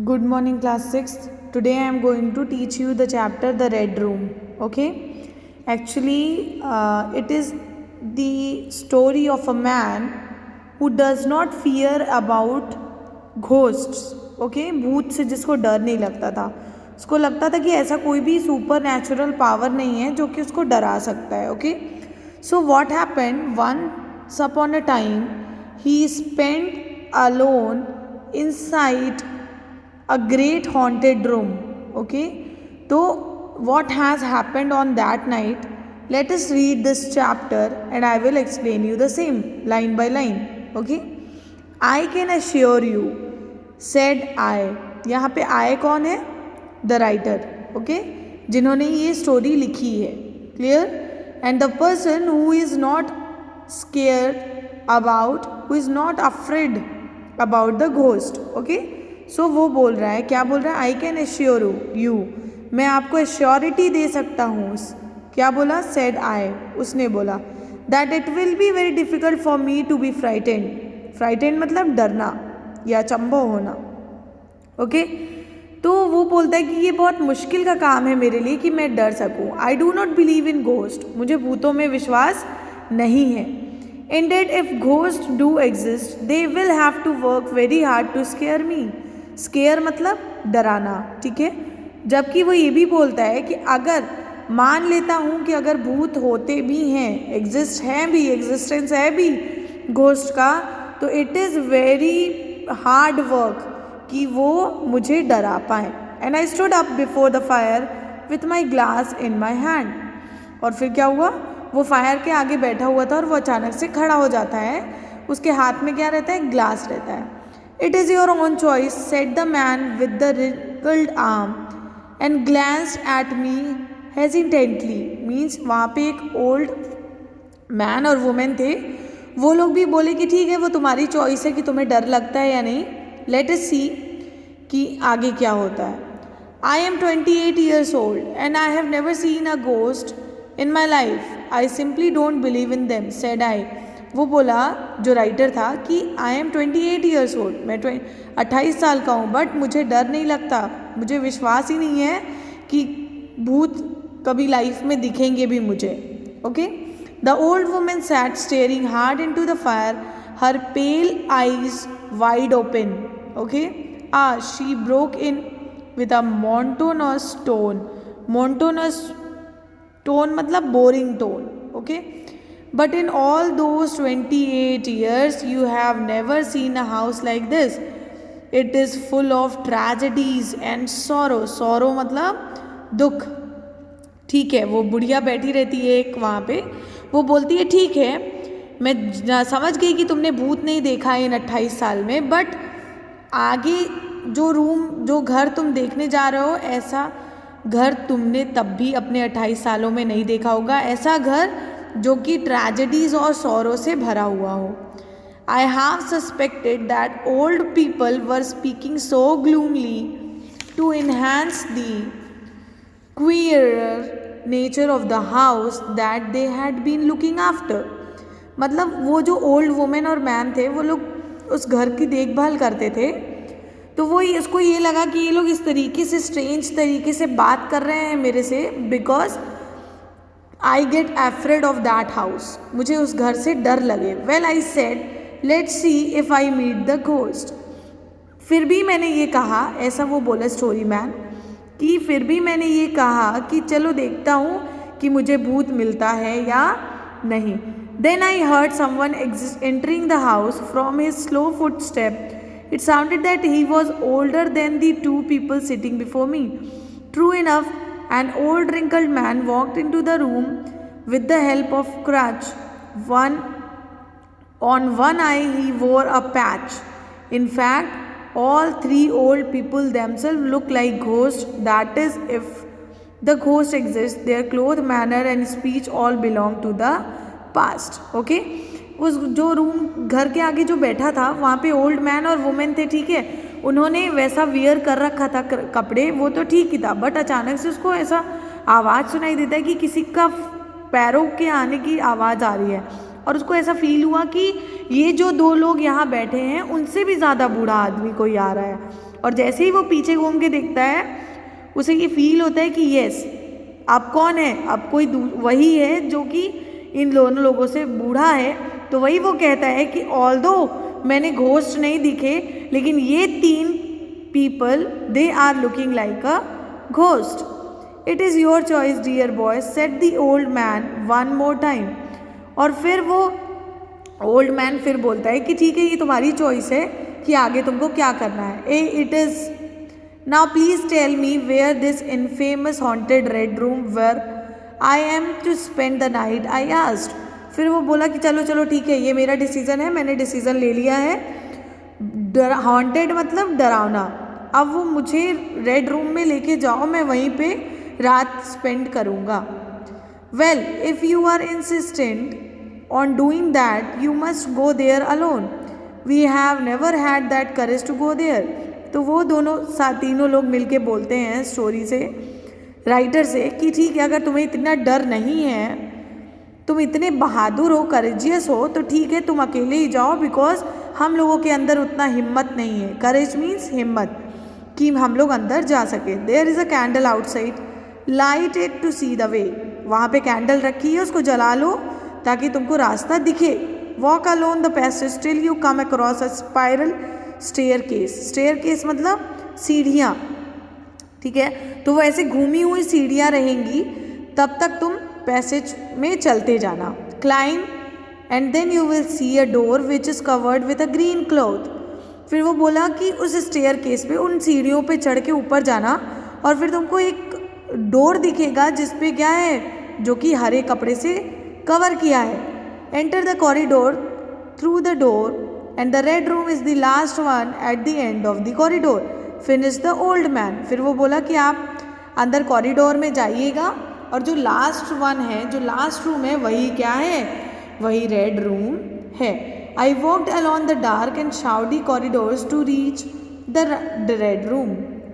Good morning, class 6. Today I am going to teach you the chapter The Red Room. Okay? Actually, it is the story of a man who does not fear about ghosts. Okay? भूत से जिसको डर नहीं लगता था, उसको लगता था कि ऐसा कोई भी सुपर नेचुरल पावर नहीं है जो कि उसको डरा सकता है. Okay, so what happened once upon a time he spent alone inside a great haunted room. Okay, so what has happened on that night? Let us read this chapter and I will explain you the same line by line. Okay, I can assure you, said I. यहाँ पे I कौन है? The writer. Okay, जिन्होंने ये story लिखी है. Clear? And the person who is not scared about, who is not afraid about the ghost. Okay, सो वो बोल रहा है, क्या बोल रहा है? आई कैन एश्योर यू, मैं आपको एश्योरिटी दे सकता हूँ. क्या बोला? सेड आई, उसने बोला. That it will be very difficult for me to be frightened. Frightened मतलब डरना या चंबो होना. ओके, तो वो बोलता है कि ये बहुत मुश्किल का काम है मेरे लिए कि मैं डर सकूँ. I do not believe in ghost, मुझे भूतों में विश्वास नहीं है. Indeed, if ghosts do exist, they will have to work very hard to scare me. Square मतलब डराना. ठीक है, जबकि वो ये भी बोलता है कि अगर मान लेता हूँ कि अगर भूत होते भी हैं, एग्जिस्ट हैं भी, एग्जिस्टेंस है भी घोस्ट का, तो it is very hard work कि वो मुझे डरा पाए. And I stood up before the fire with my glass in my hand. और फिर क्या हुआ? वो फायर के आगे बैठा हुआ था और वो अचानक से खड़ा हो जाता है. उसके हाथ में क्या रहता है? ग्लास रहता है. It is your own choice, said the man with the wrinkled arm and glanced at me hesitantly. Means वहाँ पे एक ओल्ड मैन और वुमेन थे. वो लोग भी बोले कि ठीक है, वो तुम्हारी चॉइस है कि तुम्हें डर लगता है या नहीं. लेट अस सी कि आगे क्या होता है. I am 28 years old and I have never seen a ghost in my life. I simply don't believe in them, said I. वो बोला, जो राइटर था, कि आई एम 28 ईयर्स ओल्ड, मैं 28 साल का हूँ, बट मुझे डर नहीं लगता, मुझे विश्वास ही नहीं है कि भूत कभी लाइफ में दिखेंगे भी मुझे. Okay, the old women sat staring hard into the fire, her pale eyes wide open. Okay, she broke in with a monotonous tone. Monotonous tone मतलब boring tone. Okay, but in all those 28 years you have never seen a house like this. It is full of tragedies and sorrow. sorrow मतलब दुख. ठीक है, वो बुढ़िया बैठी रहती है एक वहाँ पे, वो बोलती है ठीक है, मैं समझ गई कि तुमने भूत नहीं देखा है इन 28 साल में, बट आगे जो रूम, जो घर तुम देखने जा रहे हो, ऐसा घर तुमने तब भी अपने 28 सालों में नहीं देखा होगा. ऐसा घर जो कि ट्रेजेडीज और सौरों से भरा हुआ हो. I have suspected that old people were speaking so gloomily to enhance the queer nature of the house that they had been looking after. मतलब वो जो ओल्ड वुमेन और मैन थे, वो लोग उस घर की देखभाल करते थे, तो वो इसको ये लगा कि ये लोग इस तरीके से, स्ट्रेंज तरीके से बात कर रहे हैं मेरे से, because I get afraid of that house, मुझे उस घर से डर लगे. Well I said, let's see if I meet the ghost. फिर भी मैंने ये कहा, ऐसा वो बोला स्टोरी मैन, कि फिर भी मैंने ये कहा कि चलो देखता हूँ कि मुझे भूत मिलता है या नहीं. Then I heard someone entering the house from his slow foot step. It sounded that he was older than the two people sitting before me. True enough, an old wrinkled man walked into the room with the help of crutch. On one eye he wore a patch. In fact, all three old people themselves look like ghosts. That is, if the ghost exists, their clothes, manner and speech all belong to the past. Okay? उस जो room, घर के आगे जो बैठा था, वहाँ पे ओल्ड मैन और वुमेन थे. ठीक है, उन्होंने वैसा वियर कर रखा था कपड़े, वो तो ठीक ही था, बट अचानक से उसको ऐसा आवाज़ सुनाई देता है कि किसी का पैरों के आने की आवाज़ आ रही है, और उसको ऐसा फील हुआ कि ये जो दो लोग यहाँ बैठे हैं उनसे भी ज़्यादा बूढ़ा आदमी कोई आ रहा है. और जैसे ही वो पीछे घूम के देखता है उसे ये फील होता है कि यस, अब कौन है, अब कोई वही है जो कि इन दोनों लोगों से बूढ़ा है। तो वही वो कहता है कि ऑल्दो मैंने घोस्ट नहीं दिखे, लेकिन ये 3 people they are looking like a ghost. It is your choice dear boy, set the old man one more time. और फिर वो ओल्ड मैन फिर बोलता है कि ठीक है, ये तुम्हारी चॉइस है कि आगे तुमको क्या करना है। It is now please tell me where this infamous haunted red room where I am to spend the night I asked. फिर वो बोला कि चलो चलो ठीक है, ये मेरा डिसीजन है, मैंने डिसीजन ले लिया है। हॉन्टेड मतलब डरावना। अब वो मुझे रेड रूम में लेके जाओ, मैं वहीं पे रात स्पेंड करूँगा। Well if you are insistent on doing that you must go there alone, we have never had that courage to go there. तो वो दोनों तीनों लोग मिलके बोलते हैं स्टोरी से, राइटर से, कि ठीक है, अगर तुम्हें इतना डर नहीं है, तुम इतने बहादुर हो, करेजियस हो, तो ठीक है तुम अकेले ही जाओ, बिकॉज हम लोगों के अंदर उतना हिम्मत नहीं है। करेज मीन्स हिम्मत, कि हम लोग अंदर जा सके। There is a candle outside, light it to see the way. वहाँ पे कैंडल रखी है, उसको जला लो ताकि तुमको रास्ता दिखे। Walk alone the passage till you come across a spiral staircase. Staircase मतलब सीढ़ियाँ, ठीक है। तो वो ऐसे घूमी हुई सीढ़ियाँ रहेंगी, तब तक तुम पैसेज में चलते जाना। Climb and then you will see a door which is covered with a green cloth. फिर वो बोला कि उस स्टेयर केस पे, उन सीढ़ियों पे चढ़ के ऊपर जाना, और फिर तुमको एक डोर दिखेगा जिसपे क्या है, जो कि हरे कपड़े से कवर किया है। Enter the corridor through the door and the red room is the last one at the end of the corridor, finish the old man. फिर वो बोला कि आप अंदर कॉरिडोर में जाइएगा, और जो लास्ट वन है, जो लास्ट रूम है, वही क्या है, वही रेड रूम है। I walked along the dark and shadowy corridors to reach the red room.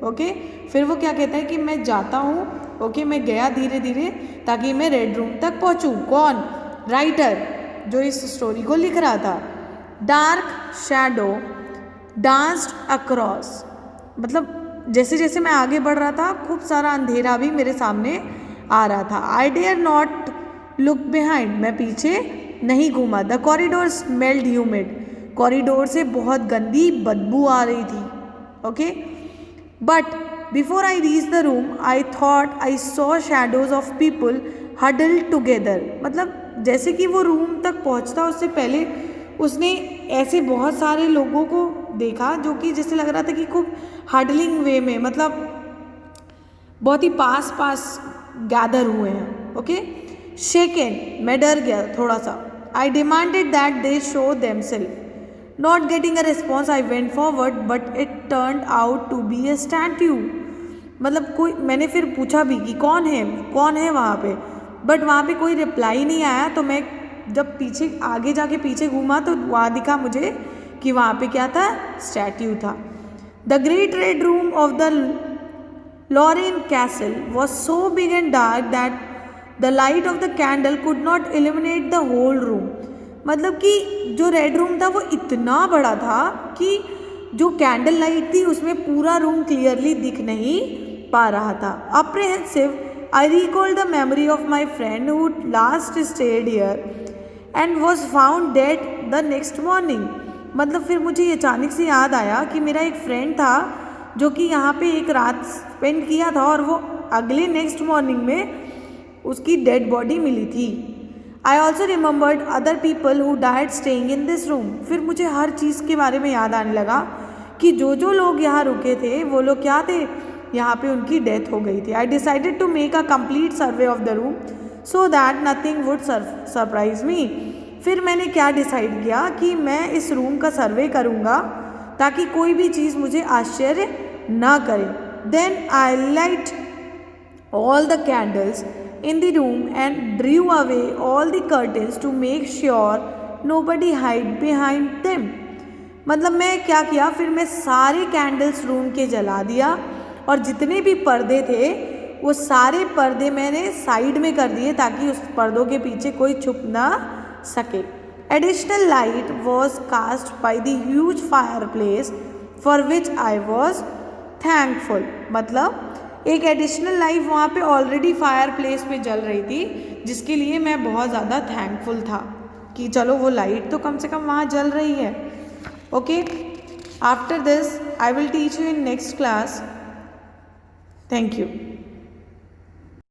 Okay, फिर वो क्या कहता है कि मैं जाता हूँ, ओके, मैं गया धीरे धीरे ताकि मैं रेड रूम तक पहुँचूँ। कौन? राइटर, जो इस स्टोरी को लिख रहा था। डार्क शैडो डांस्ड अक्रॉस, मतलब जैसे जैसे मैं आगे बढ़ रहा था, खूब सारा अंधेरा भी मेरे सामने आ रहा था। I dare not look behind, मैं पीछे नहीं घूमा। The corridor smelled humid, corridor से बहुत गंदी बदबू आ रही थी। Okay, but before I reach the room I thought I saw shadows of people huddled together. मतलब जैसे कि वो रूम तक पहुंचता उससे पहले उसने ऐसे बहुत सारे लोगों को देखा, जो कि जैसे लग रहा था कि खूब हडलिंग वे में, मतलब बहुत ही पास पास गैदर हुए हैं। ओके, शेकन, मैं डर गया थोड़ा सा। I demanded that they show themselves. Not getting a response I went forward but it turned out to be a statue. मतलब कोई, मैंने फिर पूछा भी कि कौन है वहाँ पे, बट वहाँ पे कोई रिप्लाई नहीं आया। तो मैं जब पीछे आगे जाके पीछे घूमा तो वहाँ दिखा मुझे कि वहाँ पे क्या था, स्टैट्यू था। The great red room of the Lorraine castle was so big and dark that the light of the candle could not illuminate the whole room. मतलब कि जो रेड रूम था वो इतना बड़ा था कि जो कैंडल लाइट थी उसमें पूरा रूम क्लियरली दिख नहीं पा रहा था। Apprehensive I recall the memory of my friend who last state here and was found dead the next morning. मतलब फिर मुझे ये अचानक से याद आया कि मेरा एक फ्रेंड था जो कि यहाँ पे एक रात स्पेंड किया था, और वो अगले नेक्स्ट मॉर्निंग में उसकी डेड बॉडी मिली थी। I also remembered other people who died staying in this room. फिर मुझे हर चीज़ के बारे में याद आने लगा कि जो जो लोग यहाँ रुके थे वो लोग क्या थे, यहाँ पे उनकी डेथ हो गई थी। I decided to make a complete survey of the room so that nothing would surprise me. फिर मैंने क्या डिसाइड किया कि मैं इस रूम का सर्वे करूँगा ताकि कोई भी चीज़ मुझे आश्चर्य ना करे। Then I light all the candles in the room and drew away all the curtains to make sure nobody hide behind them। मतलब मैं क्या किया, फिर मैं सारे कैंडल्स रूम के जला दिया, और जितने भी पर्दे थे वो सारे पर्दे मैंने साइड में कर दिए ताकि उस पर्दों के पीछे कोई छुप ना सके। Additional light was cast by the huge fireplace for which I was thankful, मतलब एक एडिशनल लाइफ वहाँ पे ऑलरेडी फायर प्लेस पे जल रही थी, जिसके लिए मैं बहुत ज़्यादा थैंकफुल था कि चलो वो लाइट तो कम से कम वहाँ जल रही है. Okay, after this I will teach you in next class. Thank you.